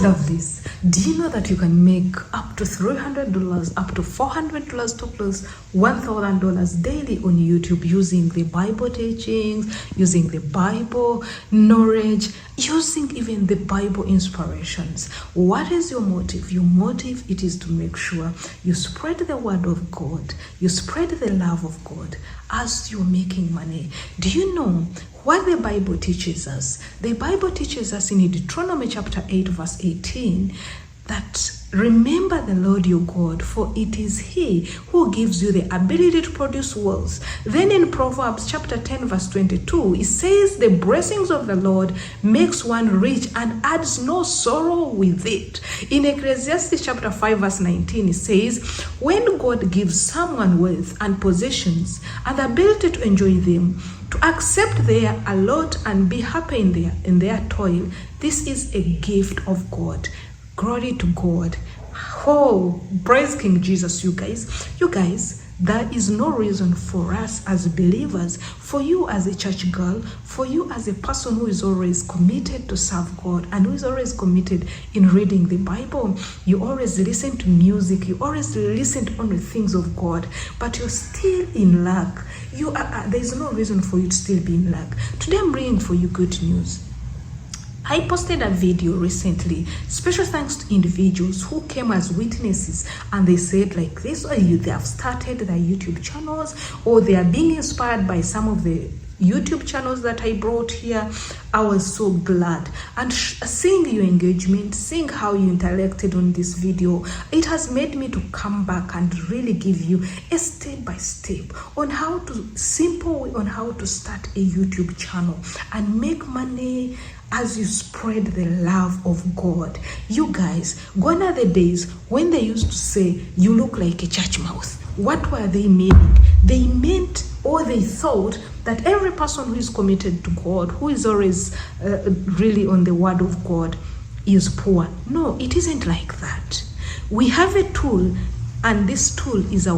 Love this. Do you know that you can make up to $300, up to $400, top loss $1,000 daily on YouTube using the Bible teachings, using the Bible knowledge, using even the Bible inspirations? What is your motive? Your motive, it is to make sure you spread the word of God, you spread the love of God as you're making money. Do you know what the Bible teaches us? The Bible teaches us in Deuteronomy chapter 8 verse 18 that remember the Lord your God, for it is He who gives you the ability to produce wealth. Then in Proverbs chapter 10 verse 22, it says the blessings of the Lord makes one rich and adds no sorrow with it. In Ecclesiastes chapter 5 verse 19, it says, when God gives someone wealth and possessions and the ability to enjoy them, to accept their allot and be happy in their toil, this is a gift of God. Glory to God. Oh, praise King Jesus, you guys. You guys, there is no reason for us as believers, for you as a church girl, for you as a person who is always committed to serve God and who is always committed in reading the Bible. You always listen to music, you always listen to only things of God, but you're still in lack. There's no reason for you to still be in lack. Today I'm bringing for you good news. I posted a video recently, special thanks to individuals who came as witnesses, and they said like this, or they have started their YouTube channels, or they are being inspired by some of the YouTube channels that I brought here. I was so glad, and seeing your engagement, seeing how you interacted on this video, it has made me to come back and really give you a step-by-step on how to start a YouTube channel and make money as you spread the love of God. You guys, gone are the days when they used to say you look like a church mouse. What were they meaning? They meant, or they thought, that every person who is committed to God, who is always really on the word of God, is poor. No, it isn't like that. We have a tool, and this tool is the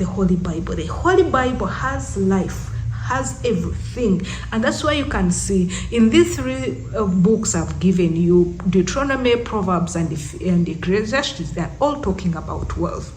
Holy Bible. The Holy Bible has life, has everything, and that's why you can see in these three books I've given you, Deuteronomy, Proverbs, and Ecclesiastes, they're all talking about wealth.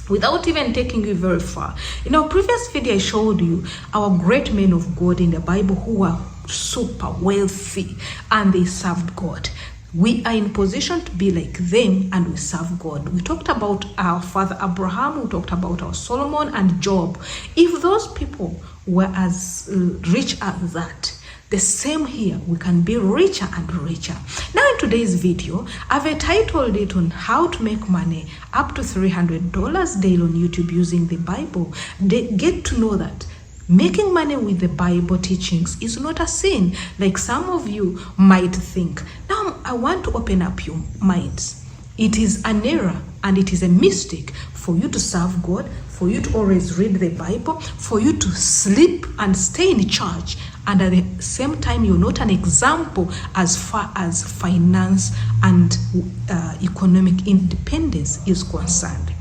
Without even taking you very far, in our previous video I showed you our great men of God in the Bible who were super wealthy and they served God. We are in position to be like them and we serve God. We talked about our father Abraham, we talked about our Solomon and Job. If those people were as rich as that, the same here, we can be richer and richer. Now in today's video, I've titled it on how to make money up to $300 daily on YouTube using the Bible. They get to know that making money with the Bible teachings is not a sin, like some of you might think. Now, I want to open up your minds. It is an error and it is a mistake for you to serve God, for you to always read the Bible, for you to sleep and stay in church, and at the same time you're not an example as far as finance and economic independence is concerned.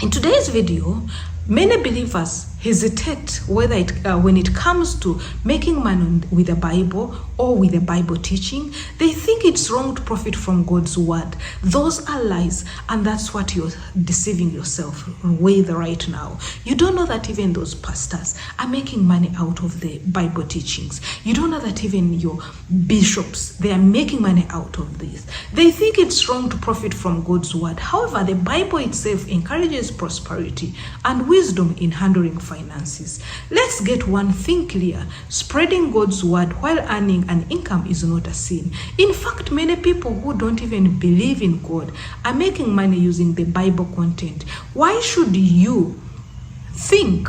In today's video, many believers hesitate whether when it comes to making money with the Bible or with the Bible teaching. They think it's wrong to profit from God's word. Those are lies, and that's what you're deceiving yourself with right now. You don't know that even those pastors are making money out of the Bible teachings. You don't know that even your bishops, they are making money out of this. They think it's wrong to profit from God's word. However, the Bible itself encourages prosperity and wisdom in handling finances. Let's get one thing clear. Spreading God's word while earning an income is not a sin. In fact, many people who don't even believe in God are making money using the Bible content. Why should you think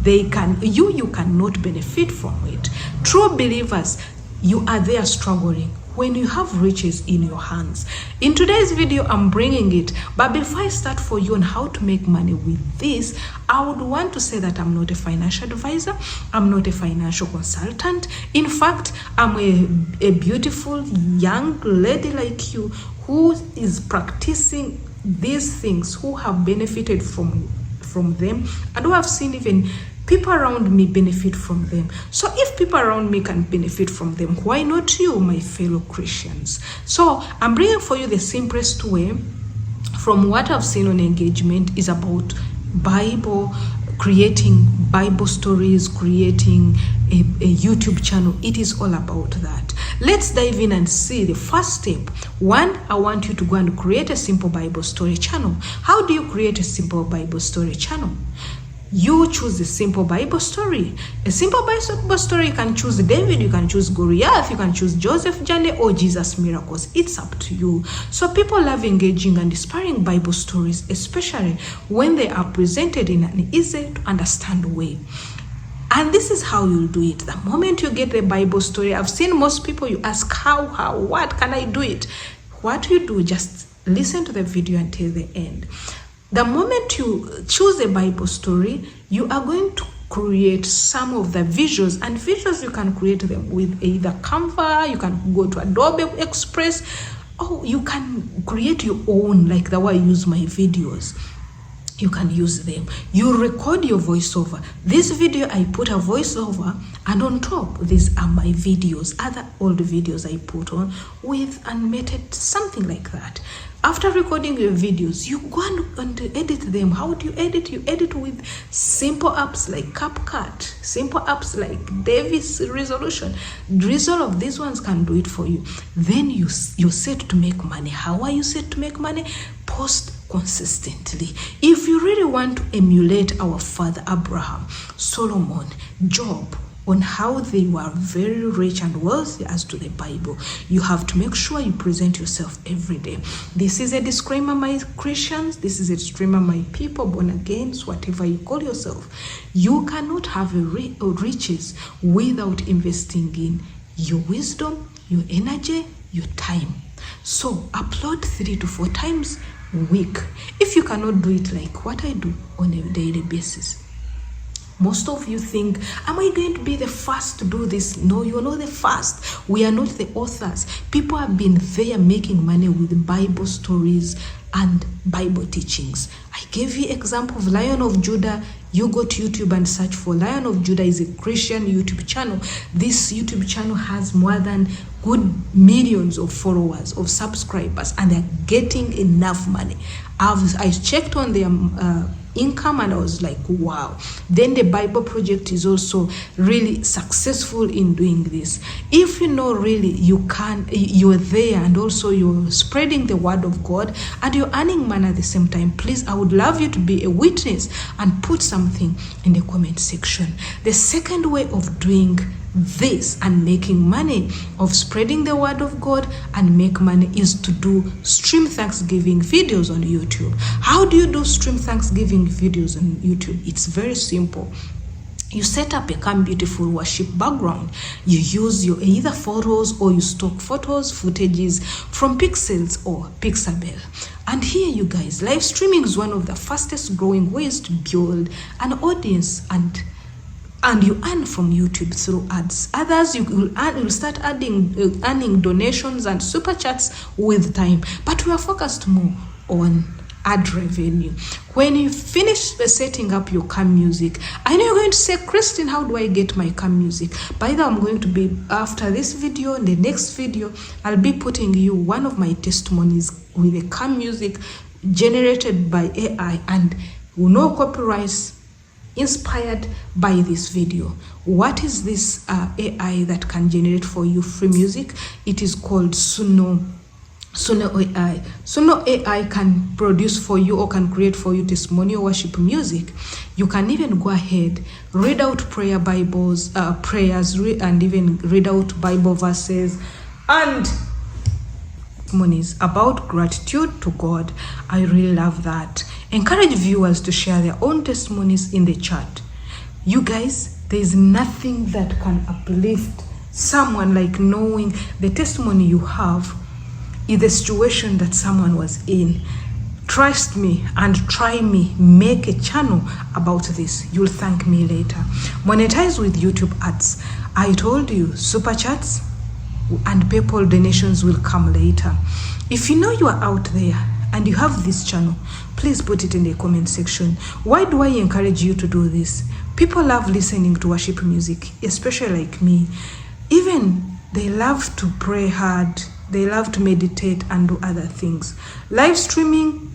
you cannot benefit from it? True believers, you are there struggling when you have riches in your hands. In today's video, I'm bringing it. But before I start for you on how to make money with this, I would want to say that I'm not a financial advisor. I'm not a financial consultant. In fact, I'm a beautiful young lady like you who is practicing these things, who have benefited from them, and who have seen even People around me benefit from them. So if people around me can benefit from them, why not you, my fellow Christians? So I'm bringing for you the simplest way from what I've seen on engagement is about Bible, creating Bible stories, creating a YouTube channel. It is all about that. Let's dive in and see the first step. One, I want you to go and create a simple Bible story channel. How do you create a simple Bible story channel? You choose a simple Bible story. A simple Bible story, you can choose David, you can choose Goliath, you can choose Joseph journey or Jesus miracles. It's up to you. So people love engaging and inspiring Bible stories, especially when they are presented in an easy to understand way. And this is how you'll do it. The moment you get the Bible story, I've seen most people, you ask how, what can I do it? What you do, just listen to the video until the end. The moment you choose a Bible story, you are going to create some of the visuals, and visuals you can create them with either Canva, you can go to Adobe Express, or you can create your own, like the way I use my videos. You can use them. You record your voiceover. This video, I put a voiceover, and on top, these are my videos, other old videos I put on with animated, something like that. After recording your videos, you go and edit them. How do you edit? You edit with simple apps like CapCut, simple apps like Davis Resolution. All of these ones can do it for you. Then you're set to make money. How are you set to make money? Post consistently. If you really want to emulate our father Abraham, Solomon, Job, on how they were very rich and wealthy as to the Bible, you have to make sure you present yourself every day. This is a disclaimer, my Christians. This is a disclaimer, my people, born agains, whatever you call yourself. You cannot have riches without investing in your wisdom, your energy, your time. So upload 3 to 4 times a week. If you cannot do it like what I do on a daily basis. Most of you think, am I going to be the first to do this? No, you're not the first. We are not the authors. People have been there making money with Bible stories and Bible teachings. I gave you example of Lion of Judah. You go to YouTube and search for Lion of Judah is a Christian YouTube channel. This YouTube channel has more than good millions of followers, of subscribers, and they're getting enough money. I checked on their income and I was like, wow. Then the Bible project is also really successful in doing this. If you know really you're there and also you're spreading the word of God and you're earning money at the same time, please, I would love you to be a witness and put something in the comment section. The second way of doing this and making money, of spreading the word of God and make money, is to do stream Thanksgiving videos on YouTube. How do you do stream Thanksgiving videos on YouTube? It's very simple. You set up a Come Beautiful worship background. You use your either photos or you stock photos, footages from Pixels or Pixabay. And here, you guys, live streaming is one of the fastest growing ways to build an audience, and you earn from YouTube through ads. Others, you'll start earning donations and super chats with time. But we are focused more on ad revenue. When you finish setting up your cam music, I know you're going to say, Christine, how do I get my cam music? By the way, I'm going to be, after this video, in the next video, I'll be putting you one of my testimonies with a cam music generated by AI and no copyrights, inspired by this video. What is this AI that can generate for you free music? It is called Suno AI. Suno AI can produce for you or can create for you testimonial worship music. You can even go ahead, read out prayers, and even read out Bible verses and testimonies about gratitude to God. I really love that. Encourage viewers to share their own testimonies in the chat. You guys, there is nothing that can uplift someone like knowing the testimony you have in the situation that someone was in. Trust me and try me. Make a channel about this. You'll thank me later. Monetize with YouTube ads. I told you, super chats and PayPal donations will come later. If you know you are out there and you have this channel, please put it in the comment section. Why do I encourage you to do this? People love listening to worship music, especially like me. Even they love to pray hard, they love to meditate and do other things. Live stream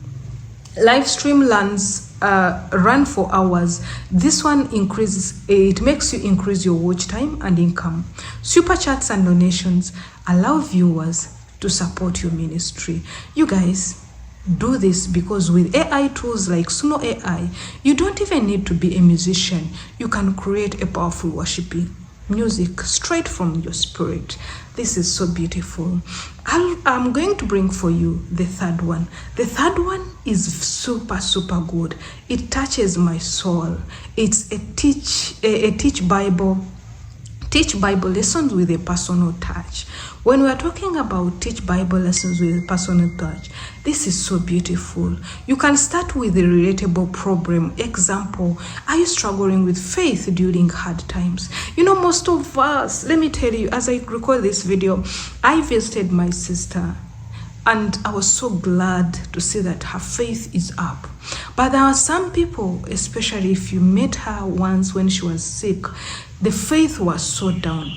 lands run for hours. This one it makes you increase your watch time and income. Super chats and donations allow viewers to support your ministry. You guys do this because with AI tools like Suno AI, you don't even need to be a musician. You can create a powerful worshiping music straight from your spirit. This is so beautiful. I'm going to bring for you the third one. The third one is super good. It touches my soul. It's a teach Bible lessons with a personal touch. When we are talking about teach Bible lessons with a personal touch, this is so beautiful. You can start with a relatable problem. Example, are you struggling with faith during hard times? You know, most of us, let me tell you, as I record this video, I visited my sister and I was so glad to see that her faith is up. But there are some people, especially if you met her once when she was sick, the faith was so down.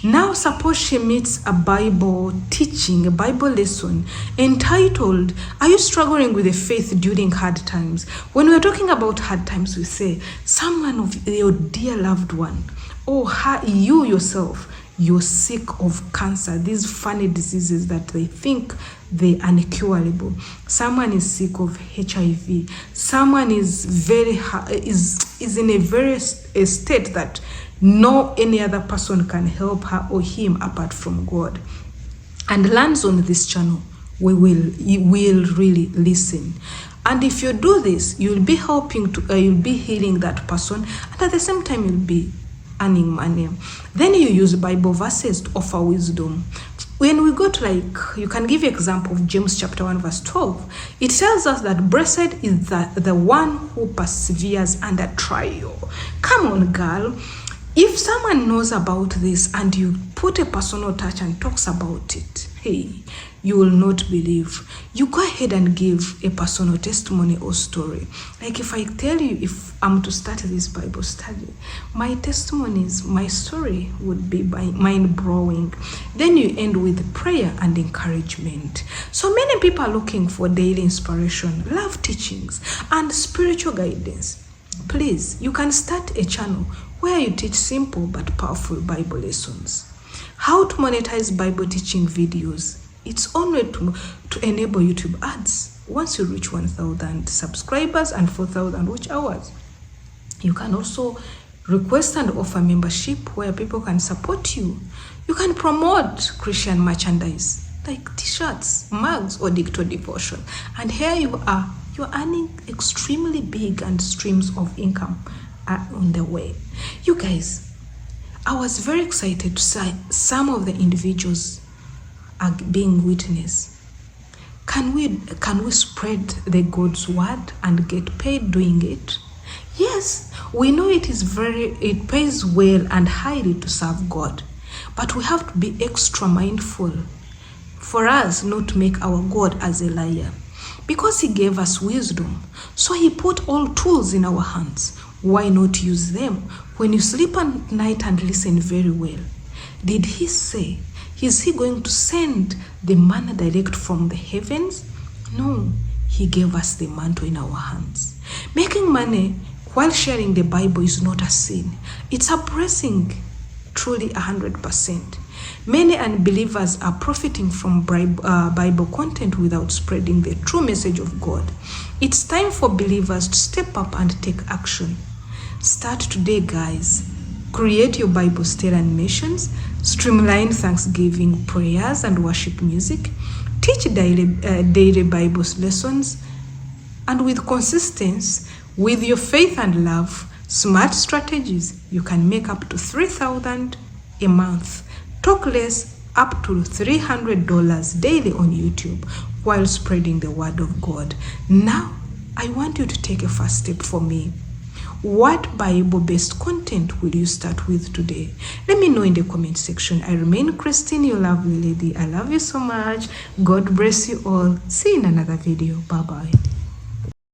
Now suppose she meets a Bible teaching, a Bible lesson entitled, are you struggling with the faith during hard times? When we're talking about hard times, we say someone of your dear loved one, or you yourself, you're sick of cancer, these funny diseases that they think they are incurable. Someone is sick of HIV. Someone is is in a very state that no any other person can help her or him apart from God, and lands on this channel. You will really listen. And if you do this, you'll be helping to you'll be healing that person, and at the same time you'll be earning money. Then you use Bible verses to offer wisdom. When we go to, like, you can give you example of James chapter 1 verse 12. It tells us that blessed is the one who perseveres under trial. Come on, girl. If someone knows about this and you put a personal touch and talks about it, hey, you will not believe. You go ahead and give a personal testimony or story. Like if I tell you, if I'm to start this Bible study, my testimonies, my story would be mind-blowing. Then you end with prayer and encouragement. So many people are looking for daily inspiration, love teachings, and spiritual guidance. Please, you can start a channel where you teach simple but powerful Bible lessons. How to monetize Bible teaching videos. It's only to enable YouTube ads. Once you reach 1,000 subscribers and 4,000 watch hours, you can also request and offer membership where people can support you. You can promote Christian merchandise like t-shirts, mugs, or dictator devotion. And here you are. You're earning extremely big, and streams of income are on the way. You guys, I was very excited to see some of the individuals are being witnessed. Can we spread the God's word and get paid doing it? Yes, we know it pays well and highly to serve God, but we have to be extra mindful for us not to make our God as a liar, because he gave us wisdom. So he put all tools in our hands. Why not use them? When you sleep at night and listen very well, did he say, is he going to send the manna direct from the heavens? No, he gave us the mantle in our hands. Making money while sharing the Bible is not a sin. It's a blessing, truly 100%. Many unbelievers are profiting from Bible content without spreading the true message of God. It's time for believers to step up and take action. Start today, guys. Create your Bible study animations, streamline Thanksgiving prayers and worship music, teach daily Bible lessons, and with consistency, with your faith and love, smart strategies, you can make up to $3,000 a month. Talk less, up to $300 daily on YouTube while spreading the word of God. Now, I want you to take a first step for me. What Bible-based content will you start with today? Let me know in the comment section. I remain Christine, your lovely lady. I love you so much. God bless you all. See you in another video. Bye-bye.